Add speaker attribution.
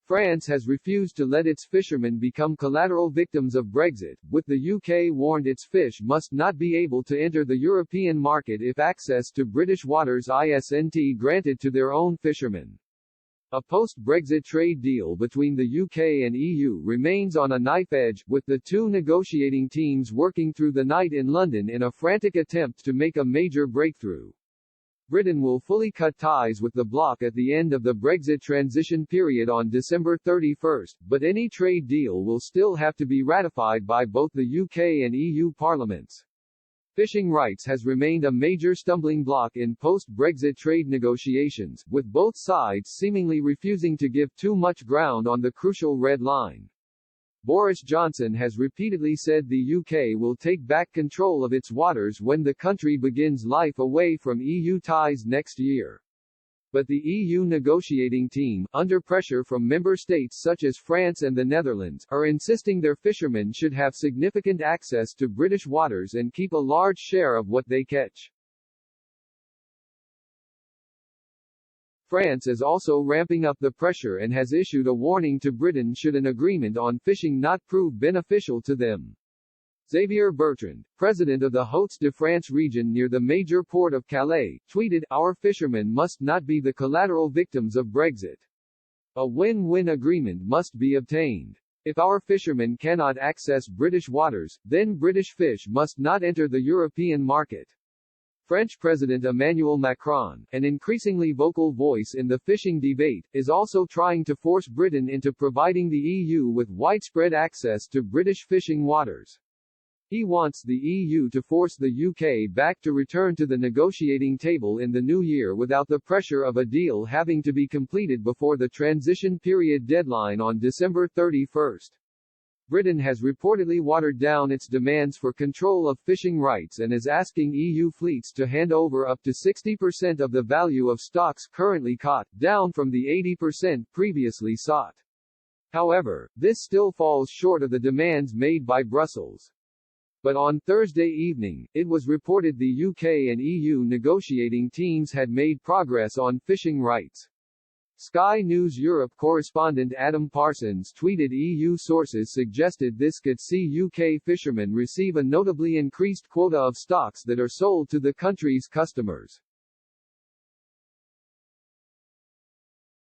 Speaker 1: France has refused to let its fishermen become collateral victims of Brexit, with the UK warned its fish must not be able to enter the European market if access to British waters isn't granted to their own fishermen. A post-Brexit trade deal between the UK and EU remains on a knife edge, with the two negotiating teams working through the night in London in a frantic attempt to make a major breakthrough. Britain will fully cut ties with the bloc at the end of the Brexit transition period on December 31, but any trade deal will still have to be ratified by both the UK and EU parliaments. Fishing rights has remained a major stumbling block in post-Brexit trade negotiations, with both sides seemingly refusing to give too much ground on the crucial red line. Boris Johnson has repeatedly said the UK will take back control of its waters when the country begins life away from EU ties next year. But the EU negotiating team, under pressure from member states such as France and the Netherlands, are insisting their fishermen should have significant access to British waters and keep a large share of what they catch. France is also ramping up the pressure and has issued a warning to Britain should an agreement on fishing not prove beneficial to them. Xavier Bertrand, president of the Hauts-de-France region near the major port of Calais, tweeted, "Our fishermen must not be the collateral victims of Brexit. A win-win agreement must be obtained. If our fishermen cannot access British waters, then British fish must not enter the European market." French President Emmanuel Macron, an increasingly vocal voice in the fishing debate, is also trying to force Britain into providing the EU with widespread access to British fishing waters. He wants the EU to force the UK back to return to the negotiating table in the new year without the pressure of a deal having to be completed before the transition period deadline on December 31. Britain has reportedly watered down its demands for control of fishing rights and is asking EU fleets to hand over up to 60% of the value of stocks currently caught, down from the 80% previously sought. However, this still falls short of the demands made by Brussels. But on Thursday evening, it was reported the UK and EU negotiating teams had made progress on fishing rights. Sky News Europe correspondent Adam Parsons tweeted EU sources suggested this could see UK fishermen receive a notably increased quota of stocks that are sold to the country's customers.